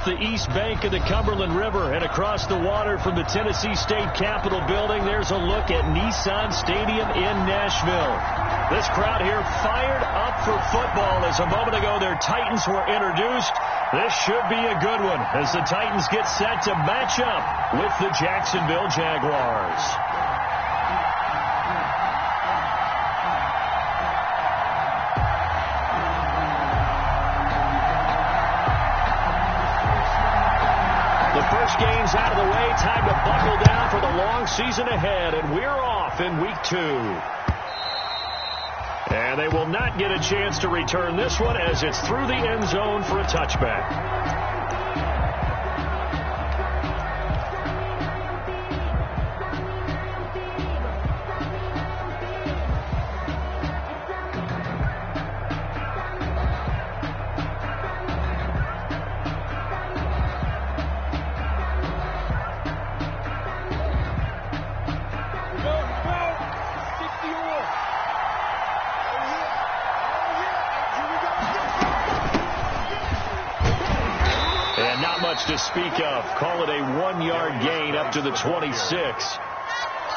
The east bank of the Cumberland River and across the water from the Tennessee State Capitol building, there's a look at Nissan Stadium in Nashville. This crowd here fired up for football as a moment ago their Titans were introduced. This should be a good one as the Titans get set to match up with the Jacksonville Jaguars. Games out of the way, time to buckle down for the long season ahead, and we're off in week 2. And they will not get a chance to return this one as it's through the end zone for a touchback. To speak of. Call it a 1-yard gain up to the 26.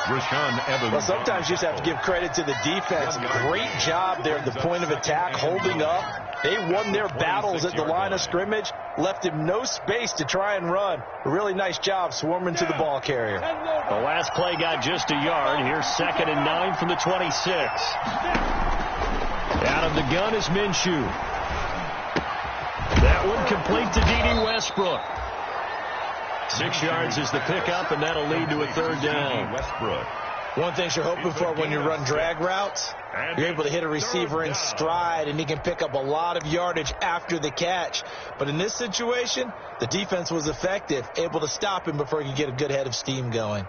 Well, sometimes you just have to give credit to the defense. Great job there at the point of attack, holding up. They won their battles at the line of scrimmage, left him no space to try and run. A really nice job swarming to the ball carrier. The last play got just a yard. Here's 2nd and 9 from the 26. Out of the gun is Minshew. That one complete to D.D. Westbrook. 6 yards is the pickup, and that'll lead to a 3rd down. Westbrook. One thing you're hoping for when you run drag routes, you're able to hit a receiver in stride, and he can pick up a lot of yardage after the catch. But in this situation, the defense was effective, able to stop him before he could get a good head of steam going.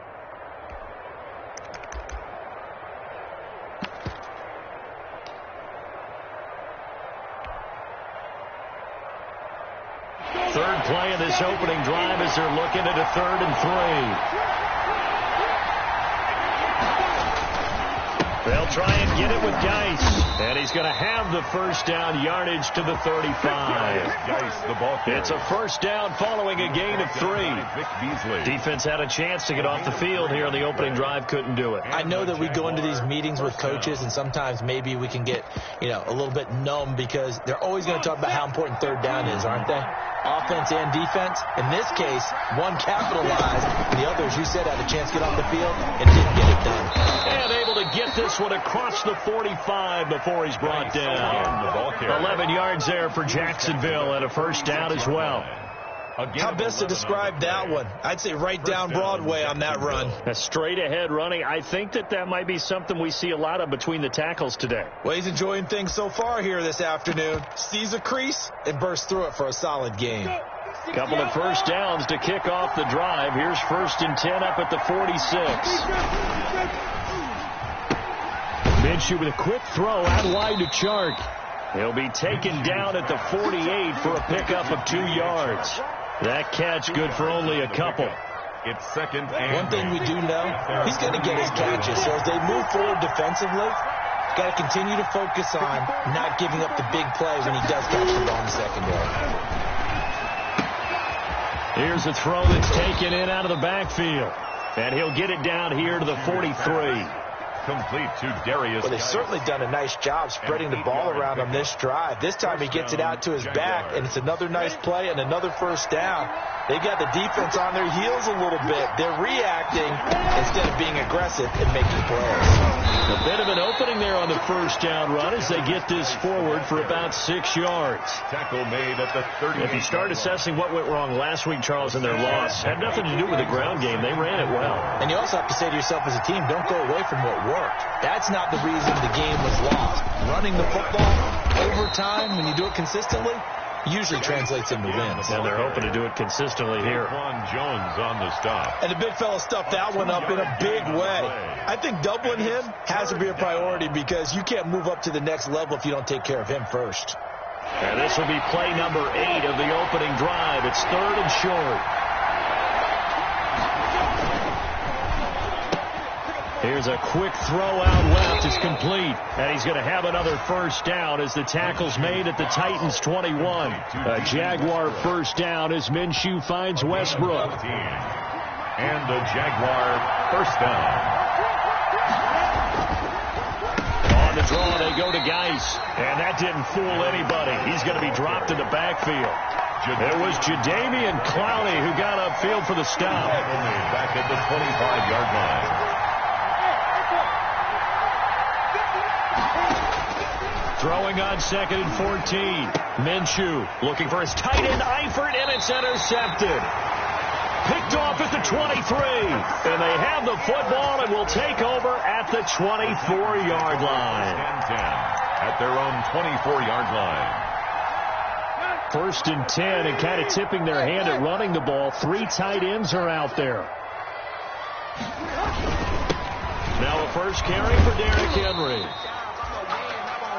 Third play of this opening drive as they're looking at a 3rd and 3. They'll try and get it with Geis. And he's going to have the first down yardage to the 35. It's a first down following a gain of 3. Defense had a chance to get off the field here on the opening drive, couldn't do it. I know that we go into these meetings with coaches, and sometimes maybe we can get, a little bit numb because they're always going to talk about how important 3rd down is, aren't they? Offense and defense. In this case, one capitalized, and the other, as you said, had a chance to get off the field and didn't get it done. And able to get this one across the 45 before he's brought down. 11 yards there for Jacksonville and a first down as well. How best to describe that one? I'd say right down Broadway on that run. A straight ahead running. I think that might be something we see a lot of between the tackles today. Well, he's enjoying things so far here this afternoon. Sees a crease and bursts through it for a solid gain. Couple of first downs to kick off the drive. Here's 1st and 10 up at the 46. Minshew with a quick throw out wide to Chark. He'll be taken down at the 48 for a pickup of 2 yards. That catch good for only a couple. It's 2nd and one thing we do know, he's going to get his catches. So as they move forward defensively, got to continue to focus on not giving up the big play when he does catch the ball in the secondary. Here's a throw that's taken in out of the backfield. And he'll get it down here to the 43. Complete to Darius. Well, they've certainly done a nice job spreading the ball around on this drive. This time he gets it out to his back, and it's another nice play and another first down. They've got the defense on their heels a little bit. They're reacting instead of being aggressive and making plays. A bit of an opening there on the first down run as they get this forward for about 6 yards. Tackle made at the 30. If you start assessing what went wrong last week, Charles, in their loss, had nothing to do with the ground game. They ran it well. And you also have to say to yourself as a team, don't go away from what worked. That's not the reason the game was lost. Running the football over time, when you do it consistently, usually translates into wins. And they're hoping to do it consistently here. Jones on the stop. And the big fella stuffed that one up in a big way. I think doubling him has to be a priority because you can't move up to the next level if you don't take care of him first. And this will be play number 8 of the opening drive. It's 3rd and short. Here's a quick throw out left. It's complete. And he's going to have another first down as the tackle's made at the Titans' 21. A Jaguar first down as Minshew finds Westbrook. And the Jaguar first down. On the draw, they go to Geis. And that didn't fool anybody. He's going to be dropped in the backfield. It was Jadeveon Clowney who got upfield for the stop. Back at the 25-yard line. Throwing on 2nd and 14. Minshew looking for his tight end Eifert, and it's intercepted. Picked off at the 23. And they have the football and will take over at the 24-yard line. 10-10 at their own 24-yard line. 1st and 10, and kind of tipping their hand at running the ball. 3 tight ends are out there. Now a first carry for Derrick Henry.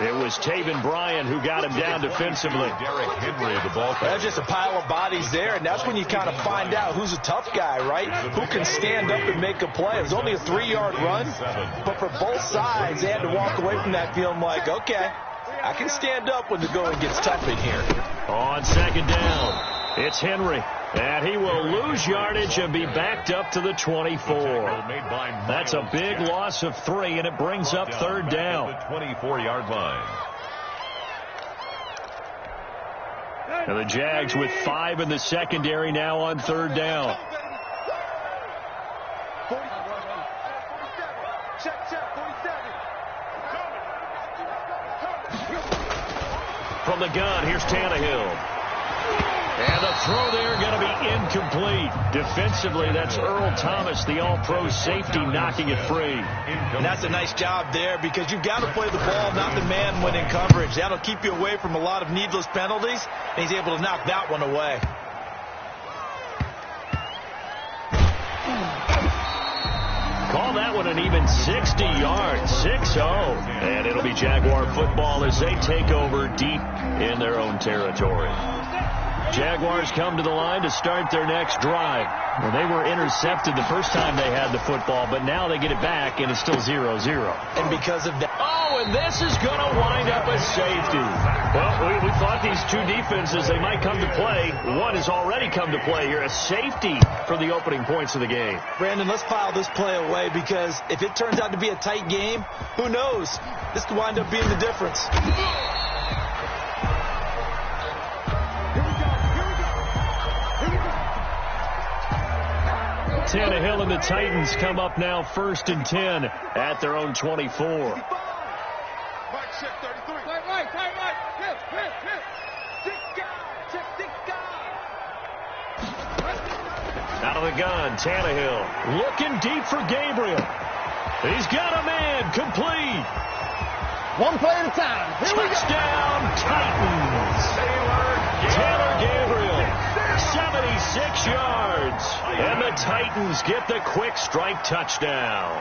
It was Taven Bryan who got him down defensively. Derrick Henry, the ball. That's just a pile of bodies there, and that's when you kind of find out who's a tough guy, right? Who can stand up and make a play. It was only a 3-yard run, but for both sides, they had to walk away from that feeling like, okay, I can stand up when the going gets tough in here. On 2nd down, it's Henry. And he will lose yardage and be backed up to the 24. That's a big loss of 3, and it brings up 3rd down. The 24-yard line. And the Jags with 5 in the secondary now on 3rd down. From the gun, here's Tannehill. And the throw there going to be incomplete. Defensively, that's Earl Thomas, the all-pro safety, knocking it free. And that's a nice job there because you've got to play the ball, not the man when in coverage. That'll keep you away from a lot of needless penalties, and he's able to knock that one away. Call that one an even 60 yards, 6-0. And it'll be Jaguar football as they take over deep in their own territory. Jaguars come to the line to start their next drive. Well, they were intercepted the first time they had the football, but now they get it back, and it's still 0-0. And because of that... Oh, and this is going to wind up a safety. Well, we thought these two defenses, they might come to play. One has already come to play here, a safety for the opening points of the game. Brandon, let's pile this play away because if it turns out to be a tight game, who knows? This could wind up being the difference. Tannehill and the Titans come up now 1st and 10 at their own 24. Out of the gun, Tannehill looking deep for Gabriel. He's got a man, complete. One play at a time. Touchdown, Titans. Taylor Gabriel, 76 yards. And the Titans get the quick strike touchdown.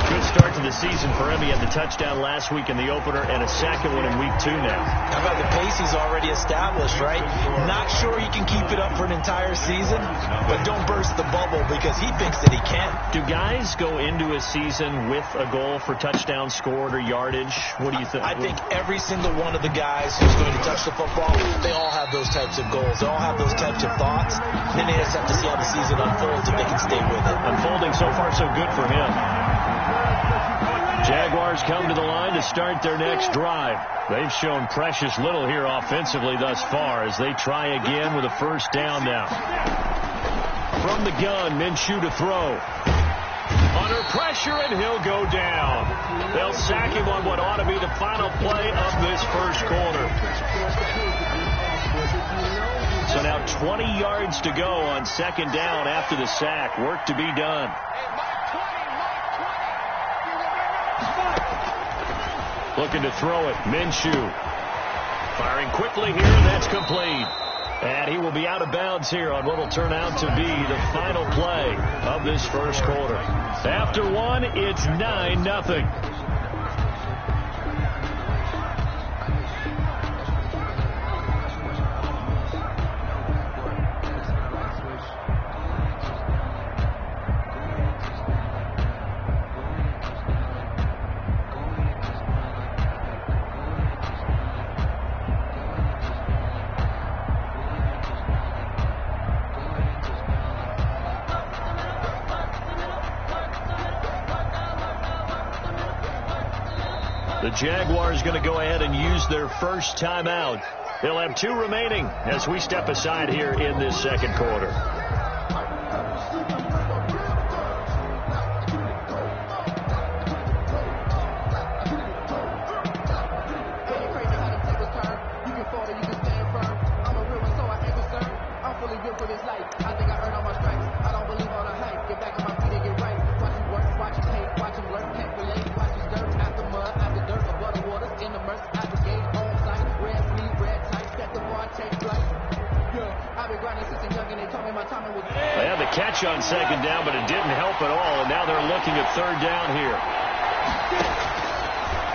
Good start to the season for him. He had the touchdown last week in the opener and a second one in week 2 now. How about the pace he's already established, right? Not sure he can keep it up for an entire season, but don't burst the bubble because he thinks that he can. Do guys go into a season with a goal for touchdown scored or yardage? What do you think? I think every single one of the guys who's going to touch the football, they all have those types of goals. They all have those types of thoughts. Then they just have to see how the season unfolds if they can stay with it. Unfolding so far so good for him. Jaguars come to the line to start their next drive. They've shown precious little here offensively thus far as they try again with a first down now. From the gun, Minshew to throw. Under pressure, and he'll go down. They'll sack him on what ought to be the final play of this first quarter. So now 20 yards to go on 2nd down after the sack. Work to be done. Looking to throw it, Minshew. Firing quickly here, and that's complete. And he will be out of bounds here on what will turn out to be the final play of this first quarter. After one, it's 9-0. The Jaguars going to go ahead and use their first timeout. They'll have 2 remaining as we step aside here in this second quarter. They had the catch on second down, but it didn't help at all, and now they're looking at third down here.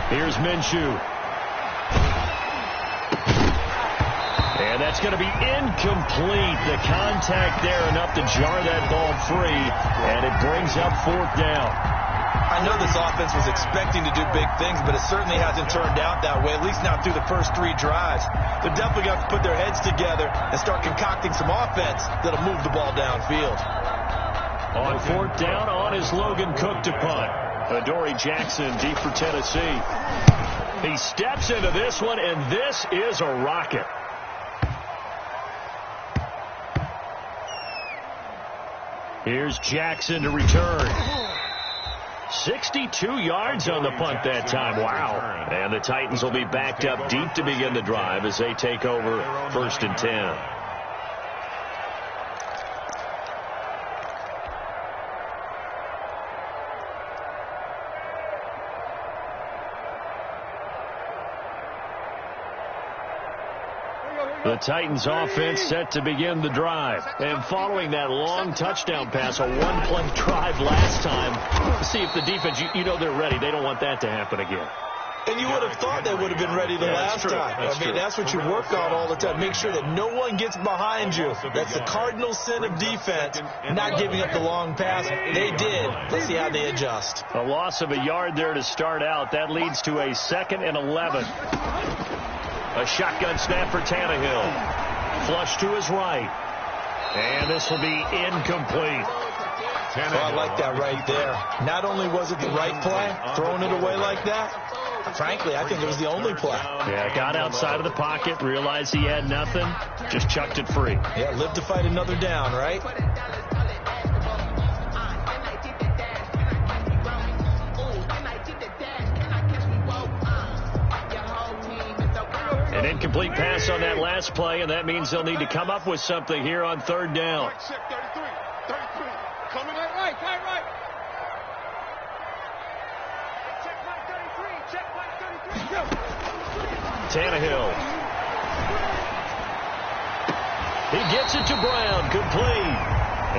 Here's Minshew. And that's going to be incomplete. The contact there enough to jar that ball free, and it brings up fourth down. I know this offense was expecting to do big things, but it certainly hasn't turned out that way, at least not through the first 3 drives. They're definitely going to have to put their heads together and start concocting some offense that'll move the ball downfield. On fourth down, on is Logan Cook to punt. Adoree Jackson deep for Tennessee. He steps into this one, and this is a rocket. Here's Jackson to return. 62 yards on the punt that time. Wow. And the Titans will be backed up deep to begin the drive as they take over 1st and 10. The Titans offense set to begin the drive. And following that long touchdown pass, a one-play drive last time, see if the defense, you know they're ready. They don't want that to happen again. And you would have thought they would have been ready the last time. That's what you work on all the time. Make sure that no one gets behind you. That's the cardinal sin of defense, not giving up the long pass. They did. Let's see how they adjust. A loss of a yard there to start out. That leads to a 2nd and 11. A shotgun snap for Tannehill. Flush to his right. And this will be incomplete. Oh, I like that right there. Not only was it the right play, throwing it away like that, frankly, I think it was the only play. Yeah, got outside of the pocket, realized he had nothing, just chucked it free. Yeah, live to fight another down, right? An incomplete pass on that last play, and that means they'll need to come up with something here on third down. Coming that right. Check point 33. Go. Tannehill. He gets it to Brown, complete.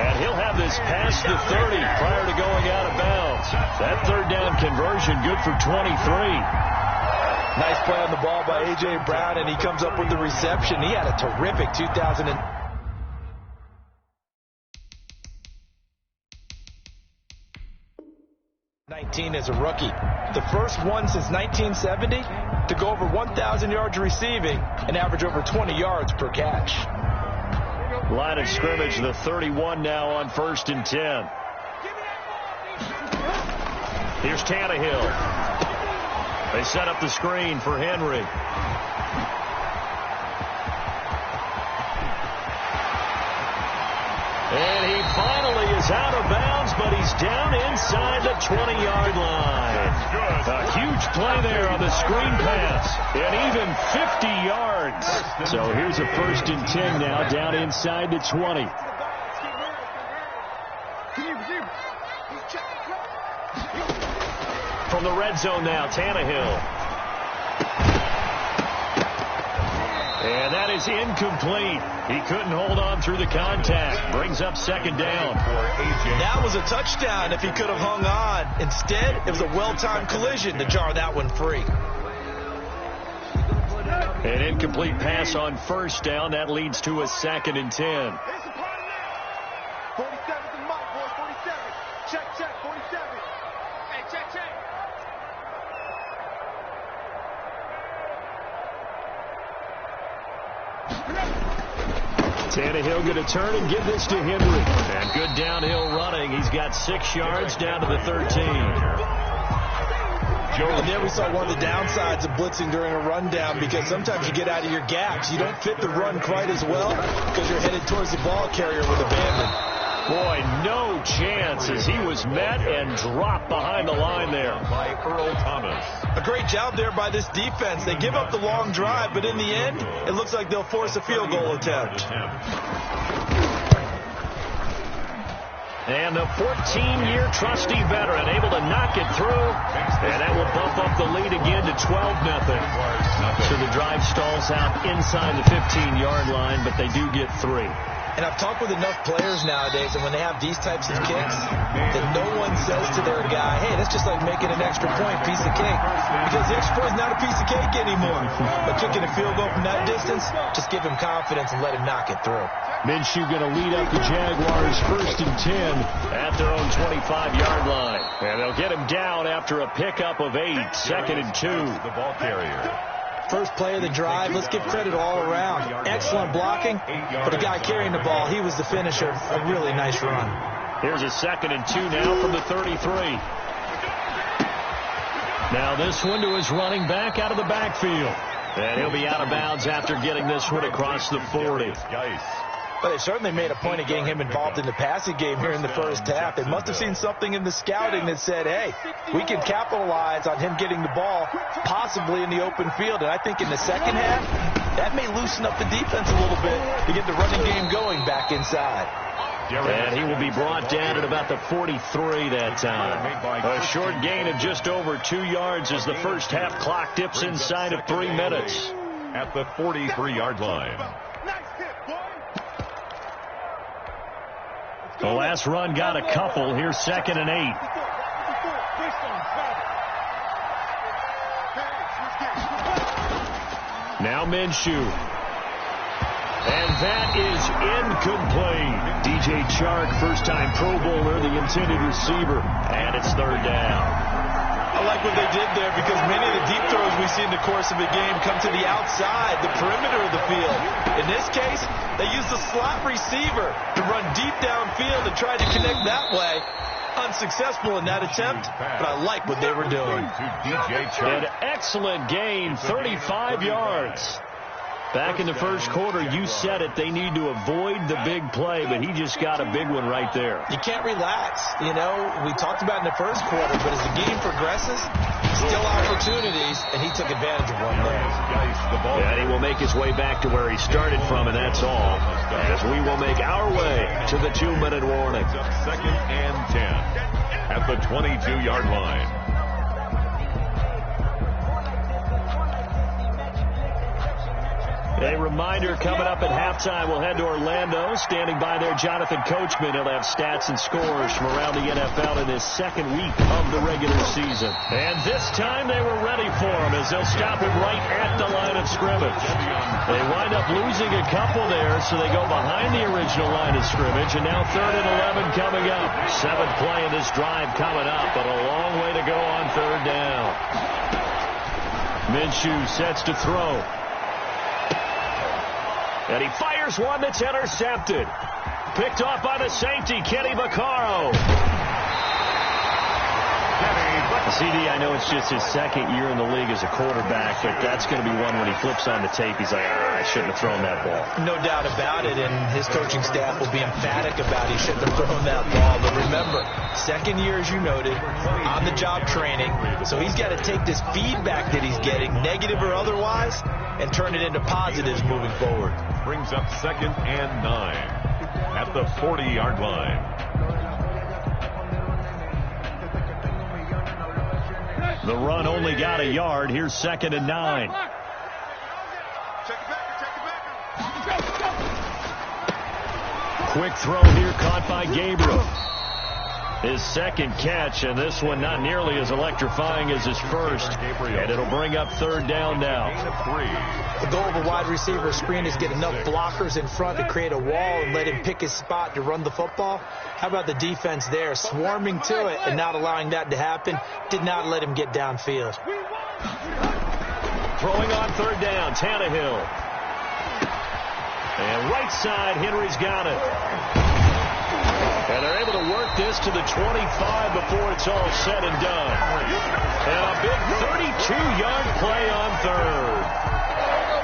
And he'll have this past the 30 prior to going out of bounds. That third down conversion good for 23. Nice play on the ball by A.J. Brown, and he comes up with the reception. He had a terrific 2019 as a rookie. The first one since 1970 to go over 1,000 yards receiving and average over 20 yards per catch. Line of scrimmage, the 31 now on 1st and 10. Here's Tannehill. They set up the screen for Henry. And he finally is out of bounds, but he's down inside the 20-yard line. A huge play there on the screen pass, and even 50 yards. So here's a 1st and 10 now, down inside the 20. From the red zone now, Tannehill. And that is incomplete. He couldn't hold on through the contact. Brings up 2nd down. That was a touchdown if he could have hung on. Instead, it was a well-timed collision to jar that one free. An incomplete pass on 1st down. That leads to a 2nd and 10. 47's the mark, boys. 47. Check, 47. Hey, check. Tannehill going to turn and give this to Henry. And good downhill running. He's got 6 yards down to the 13. And there we saw one of the downsides of blitzing during a rundown, because sometimes you get out of your gaps. You don't fit the run quite as well because you're headed towards the ball carrier with abandon. Boy, no chance as he was met and dropped behind the line there by Earl Thomas. A great job there by this defense. They give up the long drive, but in the end, it looks like they'll force a field goal attempt. And the 14-year trusty veteran able to knock it through, and that will bump up the lead again to 12-0. So the drive stalls out inside the 15-yard line, but they do get 3. And I've talked with enough players nowadays, and when they have these types of kicks, that no one says to their guy, hey, that's just like making an extra point, piece of cake. Because the extra point is not a piece of cake anymore. But kicking a field goal from that distance, just give him confidence and let him knock it through. Minshew going to lead up the Jaguars 1st and 10 at their own 25-yard line. And they'll get him down after a pickup of 8, 2nd and 2. The ball carrier. First play of the drive, let's give credit all around. Excellent blocking, but the guy carrying the ball, he was the finisher. A really nice run. Here's a 2nd and 2 now from the 33. Now this one to his running back out of the backfield. And he'll be out of bounds after getting this one across the 40. But they certainly made a point of getting him involved in the passing game here in the first half. They must have seen something in the scouting that said, hey, we can capitalize on him getting the ball possibly in the open field. And I think in the second half, that may loosen up the defense a little bit to get the running game going back inside. And he will be brought down at about the 43 that time. A short gain of just over 2 yards as the first half clock dips inside of 3 minutes. At the 43-yard line. The last run got a couple. Here's 2nd and 8. Now Minshew. And that is incomplete. DJ Chark, first-time Pro Bowler, the intended receiver. And it's 3rd down. I like what they did there, because many of the deep throws we see in the course of a game come to the outside, the perimeter of the field. In this case, they used the slot receiver to run deep downfield and try to connect that way. Unsuccessful in that attempt, but I like what they were doing. An excellent gain, 35 yards. Back in the first quarter, you said it, they need to avoid the big play, but he just got a big one right there. You can't relax. You know, we talked about in the first quarter, but as the game progresses, still opportunities, and he took advantage of one there. And he will make his way back to where he started from, and that's all, as we will make our way to the 2-minute warning. 2nd and 10 at the 22-yard line. A reminder, coming up at halftime, we'll head to Orlando. Standing by there, Jonathan Coachman. He'll have stats and scores from around the NFL in his 2nd week of the regular season. And this time they were ready for him as they'll stop him right at the line of scrimmage. They wind up losing a couple there, so they go behind the original line of scrimmage. And now 3rd and 11 coming up. 7th play in this drive coming up, but a long way to go on 3rd down. Minshew sets to throw. And he fires one that's intercepted. Picked off by the safety, Kenny Vaccaro. CD, I know it's just his 2nd year in the league as a quarterback, but that's going to be one when he flips on the tape. He's like, I shouldn't have thrown that ball. No doubt about it, and his coaching staff will be emphatic about he shouldn't have thrown that ball. But remember, 2nd year, as you noted, on-the-job training. So he's got to take this feedback that he's getting, negative or otherwise, and turn it into positives moving forward. Brings up 2nd and 9 at the 40-yard line. The run only got a yard. Here's 2nd and 9. Quick throw here caught by Gabriel. His 2nd catch, and this one not nearly as electrifying as his first. And it'll bring up 3rd down now. The goal of a wide receiver screen is get enough blockers in front to create a wall and let him pick his spot to run the football. How about the defense there, swarming to it and not allowing that to happen? Did not let him get downfield. Throwing on 3rd down, Tannehill. And right side, Henry's got it. And they're able to work this to the 25 before it's all said and done. And a big 32-yard play on third.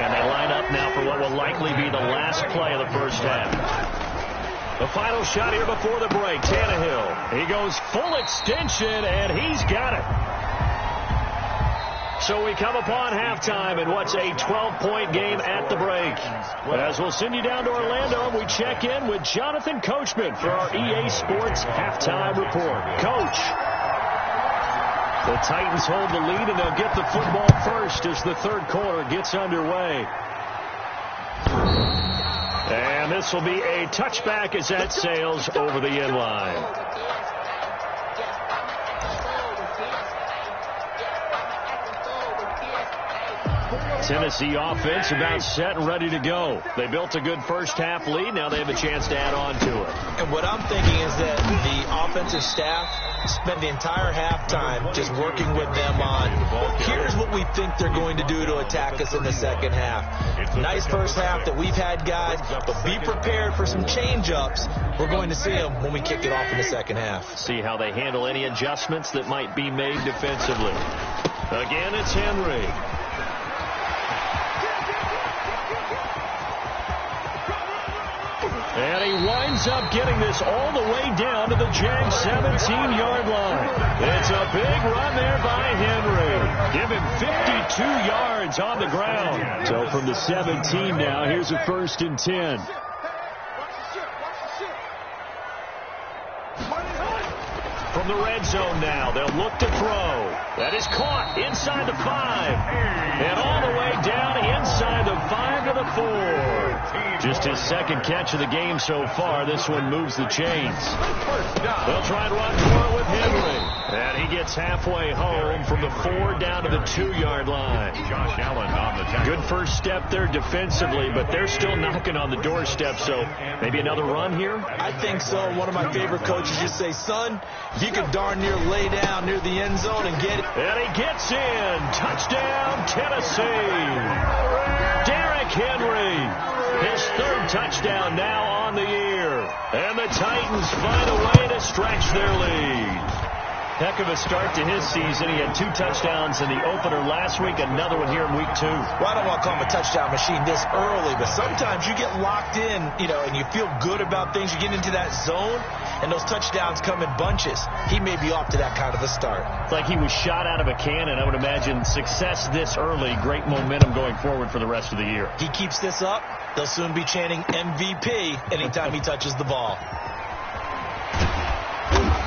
And they line up now for what will likely be the last play of the first half. The final shot here before the break. Tannehill. He goes full extension, and he's got it. So we come upon halftime in what's a 12-point game at the break. As we'll send you down to Orlando, and we check in with Jonathan Coachman for our EA Sports Halftime Report. Coach, the Titans hold the lead, and they'll get the football first as the third quarter gets underway. And this will be a touchback as that sails over the end line. Tennessee offense about set and ready to go. They built a good first half lead. Now they have a chance to add on to it. And what I'm thinking is that the offensive staff spent the entire halftime just working with them on, here's what we think they're going to do to attack us in the second half. Nice first half that we've had, guys, but be prepared for some change-ups. We're going to see them when we kick it off in the second half. See how they handle any adjustments that might be made defensively. Again, it's Henry. And he winds up getting this all the way down to the Jags 17-yard line. It's a big run there by Henry. Give him 52 yards on the ground. So from the 17 now, here's a 1st and 10. From the red zone now, they'll look to throw. That is caught inside the 5. And all the way down inside the 5 to the 4. Just his second catch of the game so far. This one moves the chains. They'll try and run for it with Henry. And he gets halfway home from the 4 down to the 2-yard line. Josh Allen on the tackle. Good first step there defensively, but they're still knocking on the doorstep, so maybe another run here? I think so. One of my favorite coaches just say, son, you can darn near lay down near the end zone and get it. And he gets in. Touchdown, Tennessee. Derrick Henry. His 3rd touchdown now on the year. And the Titans find a way to stretch their lead. Heck of a start to his season. He had 2 touchdowns in the opener last week, another one here in week 2. Well, I don't want to call him a touchdown machine this early, but sometimes you get locked in, and you feel good about things. You get into that zone, and those touchdowns come in bunches. He may be off to that kind of a start. It's like he was shot out of a cannon. I would imagine success this early, great momentum going forward for the rest of the year. He keeps this up, they'll soon be chanting MVP anytime he touches the ball.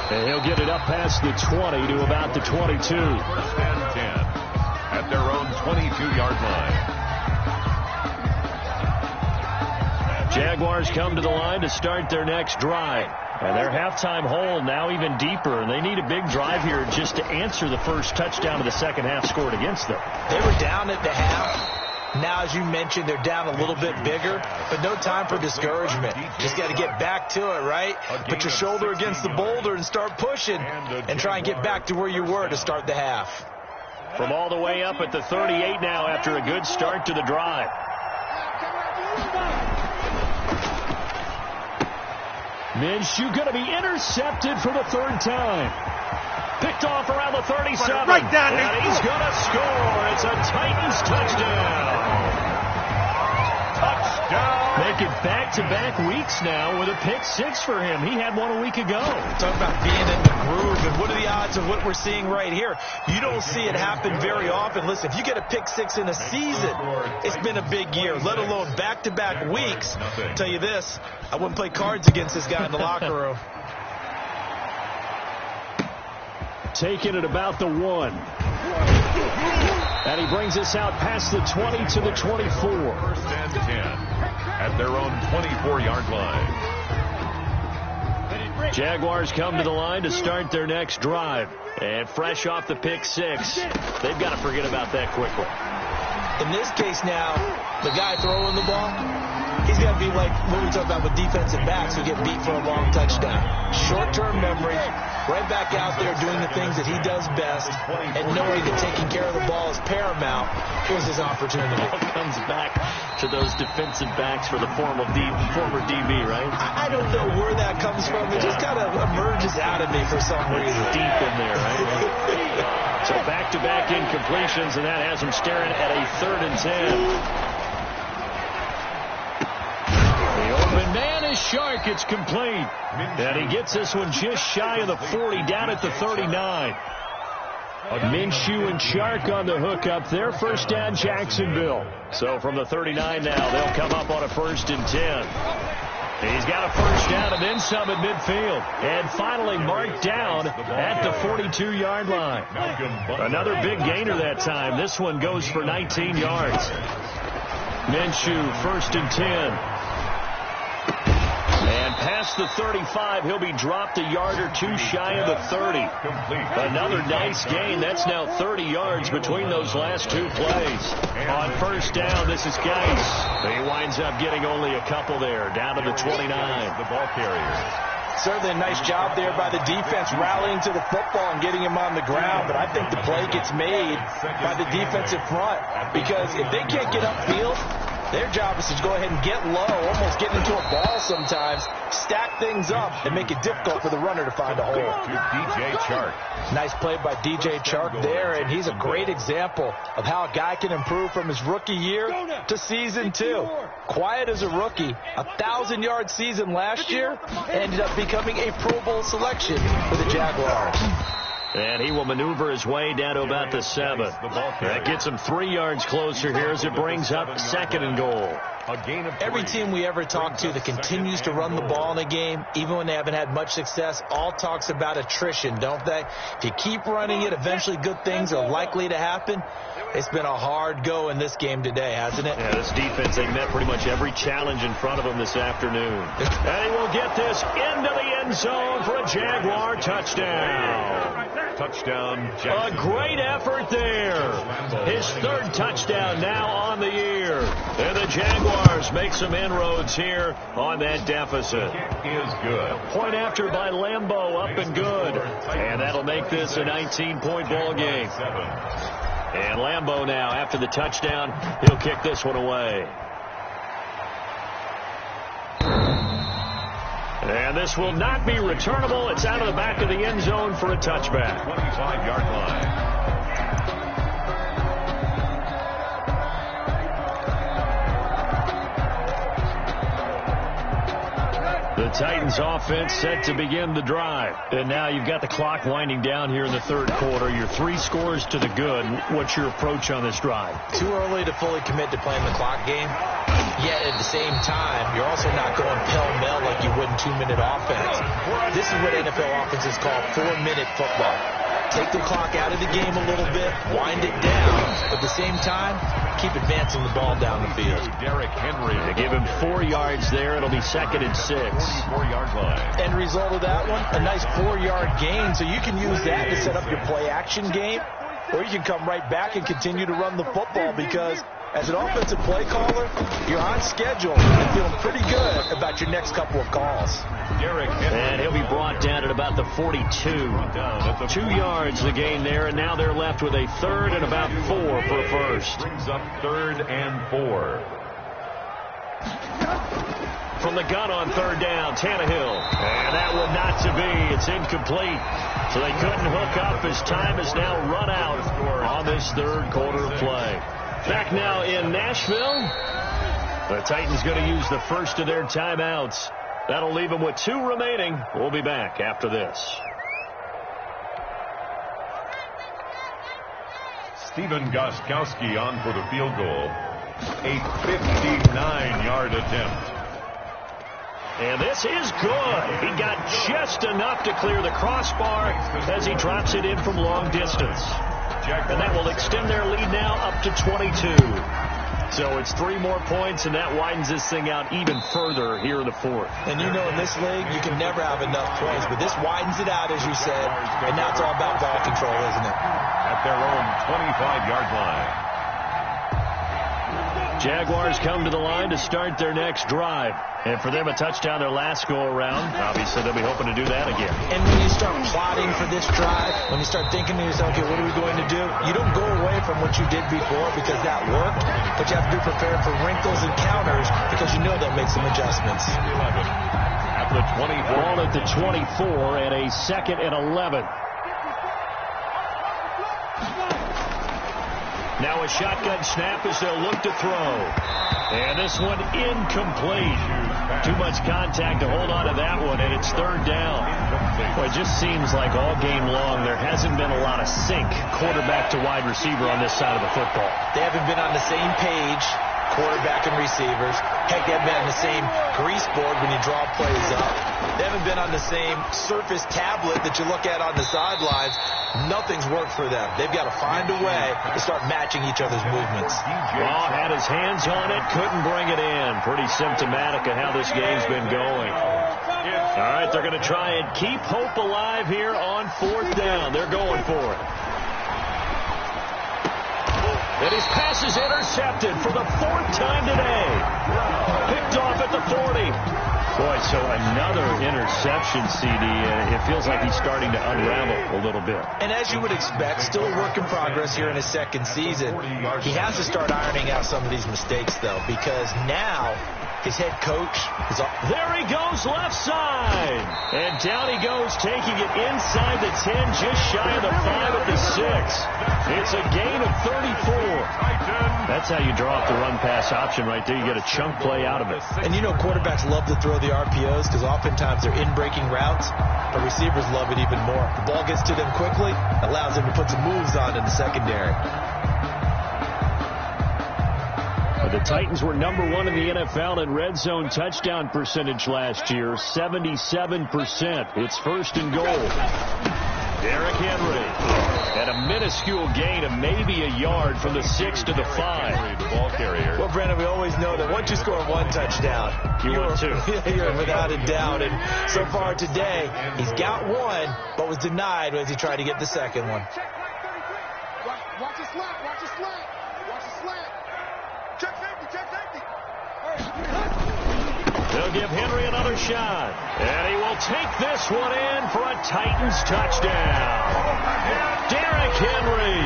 And he'll get it up past the 20 to about the 22. 1st and 10 at their own 22-yard line. Jaguars come to the line to start their next drive. And their halftime hole now even deeper. And they need a big drive here just to answer the first touchdown of the second half scored against them. They were down at the half. Now, as you mentioned, they're down a little bit bigger, but no time for discouragement. Just got to get back to it, right? Put your shoulder against the boulder and start pushing and try and get back to where you were to start the half. From all the way up at the 38 now after a good start to the drive. Minshew going to be intercepted for the 3rd time. Picked off around the 37. Right down there. And he's going to score. It's a Titans touchdown. Touchdown. Making back-to-back weeks now with a pick 6 for him. He had one a week ago. Talk about being in the groove, and what are the odds of what we're seeing right here? You don't see it happen very often. Listen, if you get a pick 6 in a season, it's been a big year, let alone back-to-back weeks. I'll tell you this, I wouldn't play cards against this guy in the locker room. Taking it about the 1. And he brings us out past the 20 to the 24. 1st and 10 at their own 24-yard line. Jaguars come to the line to start their next drive. And fresh off the pick 6, they've got to forget about that quickly. In this case now, the guy throwing the ball, He's going to be like what we talk about with defensive backs who get beat for a long touchdown. Short-term memory, right back out there doing the things that he does best, and knowing that taking care of the ball is paramount was his opportunity. It all comes back to those defensive backs for the former DB, right? I don't know where that comes from. It just kind of emerges out of me for some reason. It's deep in there, right? So back-to-back incompletions, and that has him staring at a 3rd and 10. Man is Shark. It's complete. And he gets this one just shy of the 40, down at the 39. Minshew and Shark on the hook up there. First down, Jacksonville. So from the 39 now, they'll come up on a 1st and 10. He's got a first down and then some at midfield. And finally marked down at the 42-yard line. Another big gainer that time. This one goes for 19 yards. Minshew, 1st and 10. And past the 35, he'll be dropped a yard or two shy of the 30. Another nice gain. That's now 30 yards between those last two plays. On first down, this is Geis. He winds up getting only a couple there, down to the 29. The ball carrier. Certainly a nice job there by the defense rallying to the football and getting him on the ground. But I think the play gets made by the defensive front, because if they can't get upfield, their job is to go ahead and get low, almost get into a ball sometimes, stack things up, and make it difficult for the runner to find a hole. To DJ Chark. Nice play by DJ Chark there, and he's a great example of how a guy can improve from his rookie year to season 2. Quiet as a rookie, 1,000-yard season last year, ended up becoming a Pro Bowl selection for the Jaguars. And he will maneuver his way down to about the 7. That gets him 3 yards closer here as it brings up 2nd and goal. Every team we ever talk to that continues to run the ball in a game, even when they haven't had much success, all talks about attrition, don't they? If you keep running it, eventually good things are likely to happen. It's been a hard go in this game today, hasn't it? Yeah, this defense, they met pretty much every challenge in front of them this afternoon. And he will get this into the end zone for a Jaguar touchdown. Touchdown, A great effort there. His 3rd touchdown now on the year. And the Jaguars make some inroads here on that deficit. Is good. Point after by Lambeau, up and good. And that'll make this a 19-point ball game. And Lambeau now, after the touchdown, he'll kick this one away. And this will not be returnable. It's out of the back of the end zone for a touchback. 25-yard line. The Titans offense set to begin the drive. And now you've got the clock winding down here in the 3rd quarter. You're 3 scores to the good. What's your approach on this drive? Too early to fully commit to playing the clock game. Yet at the same time, you're also not going pell-mell like you would in 2-minute offense. This is what NFL offenses call 4-minute football. Take the clock out of the game a little bit, wind it down, but at the same time, keep advancing the ball down the field. Derrick Henry. They give him 4 yards there. It'll be 2nd and 6. 4-yard line. End result of that one, a nice 4-yard gain, so you can use that to set up your play-action game, or you can come right back and continue to run the football, because as an offensive play caller, you're on schedule and feeling pretty good about your next couple of calls. And he'll be brought down at about the 42. 2 yards the gain there, and now they're left with a 3rd and about 4 for a first. Brings up 3rd and 4. From the gun on 3rd down, Tannehill. And that one not to be. It's incomplete. So they couldn't hook up as time is now run out on this 3rd quarter of play. Back now in Nashville. The Titans going to use the first of their timeouts. That'll leave them with 2 remaining. We'll be back after this. Stephen Gostkowski on for the field goal. A 59-yard attempt. And this is good. He got just enough to clear the crossbar as he drops it in from long distance. And that will extend their lead now up to 22. So it's 3 more points, and that widens this thing out even further here in the 4th. And you know, in this league, you can never have enough points, but this widens it out, as you said, and now it's all about ball control, isn't it? At their own 25-yard line. Jaguars come to the line to start their next drive. And for them, a touchdown their last go-around. Obviously, they'll be hoping to do that again. And when you start plotting for this drive, when you start thinking to yourself, okay, what are we going to do? You don't go away from what you did before because that worked, but you have to be prepared for wrinkles and counters because you know they'll make some adjustments. At the 24. Ball at the 24 and a 2nd and 11. Now a shotgun snap as they'll look to throw. And this one incomplete. Too much contact to hold on to that one, and it's 3rd down. Well, it just seems like all game long there hasn't been a lot of sync quarterback to wide receiver on this side of the football. They haven't been on the same page, quarterback and receivers. Heck, they haven't been on the same grease board when you draw plays up. They haven't been on the same surface tablet that you look at on the sidelines. Nothing's worked for them. They've got to find a way to start matching each other's movements. Raw had his hands on it, couldn't bring it in. Pretty symptomatic of how this game's been going. All right, they're going to try and keep hope alive here on 4th down. They're going for it. And his pass is intercepted for the 4th time today. Picked off at the 40. Boy, so another interception, CD. It feels like he's starting to unravel a little bit. And as you would expect, still a work in progress here in his 2nd season. He has to start ironing out some of these mistakes, though, because now his head coach is up. There he goes, left side. And down he goes, taking it inside the 10, just shy of the 5 at the 6. It's a gain of 34. That's how you draw up the run-pass option right there. You get a chunk play out of it. And you know quarterbacks love to throw the RPOs because oftentimes they're in-breaking routes, but receivers love it even more. The ball gets to them quickly, allows them to put some moves on in the secondary. The Titans were number 1 in the NFL in red zone touchdown percentage last year, 77%. It's 1st and goal. Derrick Henry at a minuscule gain of maybe a yard from the 6 to the 5. The ball carrier. Well, Brandon, we always know that once you score 1 touchdown, want 2. You're without a doubt. And so far today, he's got 1, but was denied as he tried to get the 2nd one. Watch his slant. Watch his slant. Watch his slant. Check safety. Check safety. They'll give Henry another shot. And he will take this one in for a Titans touchdown. Derrick Henry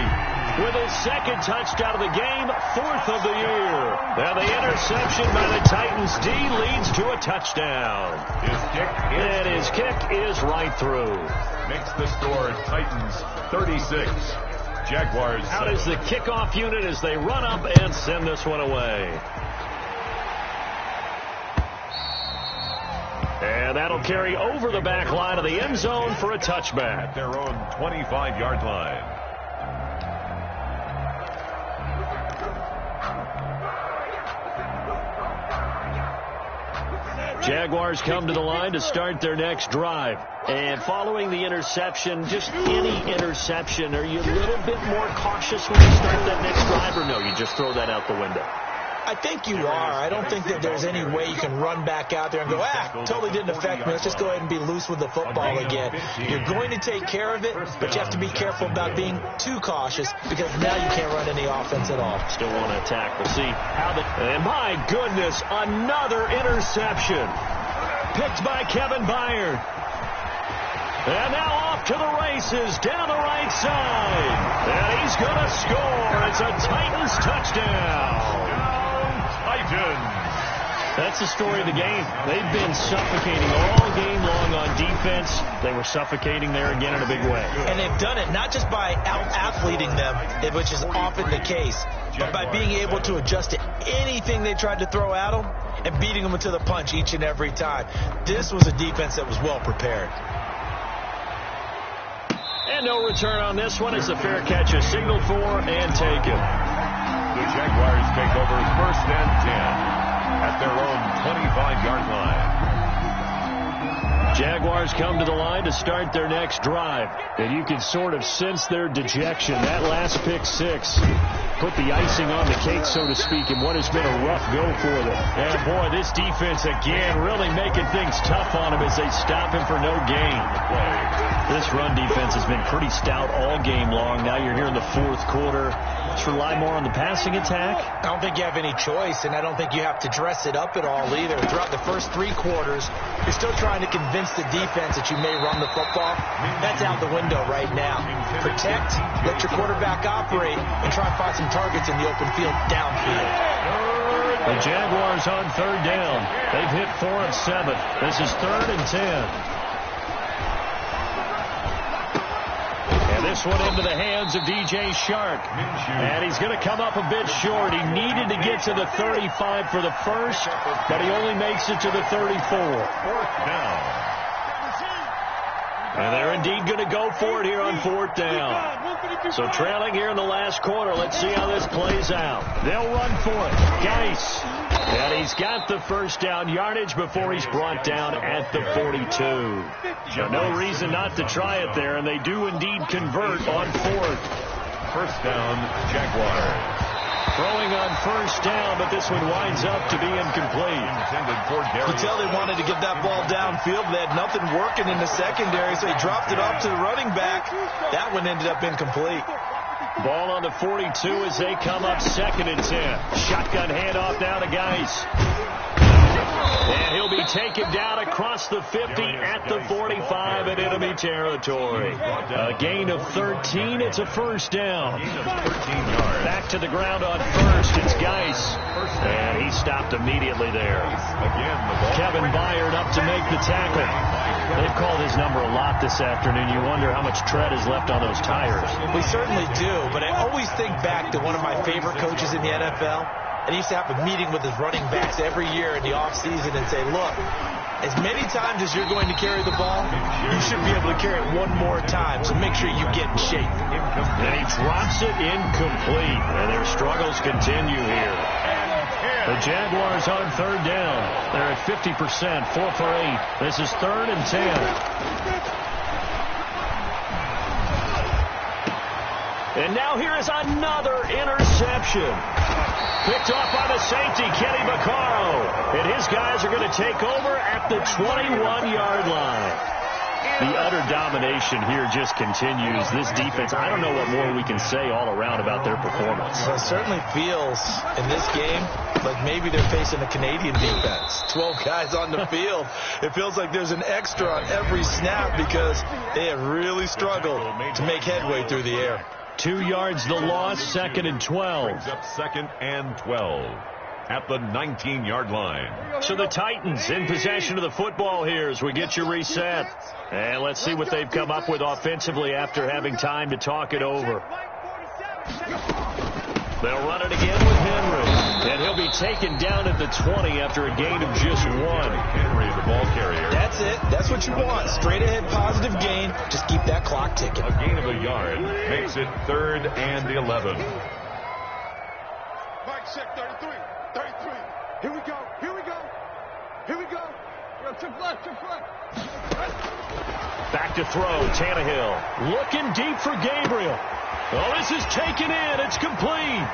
with his 2nd touchdown of the game, 4th of the year. Now the interception by the Titans D leads to a touchdown. His kick is right through. Makes the score Titans 36. Jaguars. Out is the kickoff unit as they run up and send this one away. And that'll carry over the back line of the end zone for a touchback. At their own 25-yard line. Jaguars come to the line to start their next drive. And following the interception, just any interception, are you a little bit more cautious when you start that next drive, or no, you just throw that out the window? I think you are. I don't think that there's any way you can run back out there and go, totally didn't affect me. Let's just go ahead and be loose with the football again. You're going to take care of it, but you have to be careful about being too cautious because now you can't run any offense at all. Still want to attack. We'll see how and my goodness, another interception. Picked by Kevin Byard. And now off to the races down the right side. And he's going to score. It's a Titans touchdown. That's the story of the game. They've been suffocating all game long on defense. They were suffocating there again in a big way. And they've done it not just by out-athleting them, which is often the case, but by being able to adjust to anything they tried to throw at them and beating them to the punch each and every time. This was a defense that was well prepared. And no return on this one. It's a fair catch, a signal for and taken. The Jaguars take over 1st and 10 at their own 25-yard line. Jaguars come to the line to start their next drive. And you can sort of sense their dejection. That last pick 6 put the icing on the cake, so to speak, in what has been a rough go for them. And, boy, this defense, again, really making things tough on him as they stop him for no gain. This run defense has been pretty stout all game long. Now you're here in the fourth quarter. Let's rely more on the passing attack. I don't think you have any choice, and I don't think you have to dress it up at all either. Throughout the first 3 quarters, you're still trying to convince the defense that you may run the football. That's out the window right now. Protect, let your quarterback operate, and try and find some targets in the open field downfield. The Jaguars on third down. They've hit 4 of 7. This is 3rd and 10. This one into the hands of DJ Shark. And he's going to come up a bit short. He needed to get to the 35 for the first, but he only makes it to the 34. 4th down. And they're indeed going to go for it here on 4th down. So trailing here in the last quarter. Let's see how this plays out. They'll run for it. Geis. And he's got the first down yardage before he's brought down at the 42. So no reason not to try it there, and they do indeed convert on 4th. 1st down, Jaguars. Throwing on 1st down, but this one winds up to be incomplete. You could tell they wanted to get that ball downfield. They had nothing working in the secondary, so he dropped it off to the running back. That one ended up incomplete. Ball on the 42 as they come up 2nd and 10. Shotgun handoff now to Geis. And he'll be taken down across the 50 at the 45 in enemy territory. A gain of 13. It's a 1st down. Back to the ground on 1st. It's Geis. And he stopped immediately there. Kevin Byard up to make the tackle. They've called his number a lot this afternoon. You wonder how much tread is left on those tires. We certainly do, but I always think back to one of my favorite coaches in the NFL. And he used to have a meeting with his running backs every year in the offseason and say, look, as many times as you're going to carry the ball, you should be able to carry it one more time, so make sure you get in shape. And he drops it incomplete, and their struggles continue here. The Jaguars on 3rd down. They're at 50%, 4 for 8. This is 3rd and 10. And now here is another interception. Picked off by the safety, Kenny Vaccaro. And his guys are going to take over at the 21-yard line. The utter domination here just continues. This defense, I don't know what more we can say all around about their performance. Well, it certainly feels in this game like maybe they're facing a Canadian defense. 12 guys on the field. It feels like there's an extra on every snap because they have really struggled to make headway through the air. 2 yards the loss, 2nd and 12. Brings up 2nd and 12 at the 19-yard line. So the Titans in possession of the football here as we get you reset. And let's see what they've come up with offensively after having time to talk it over. They'll run it again with Henry. And he'll be taken down at the 20 after a gain of just 1. Henry, the ball carrier. That's it. That's what you want. Straight ahead positive gain. Just keep that clock ticking. A gain of a yard makes it 3rd and 11. Mike, check 33. 33. Here we go. Here we go. Here we go. Yo, triple left. Back to throw. Tannehill looking deep for Gabriel. Oh, this is taken in. It's complete.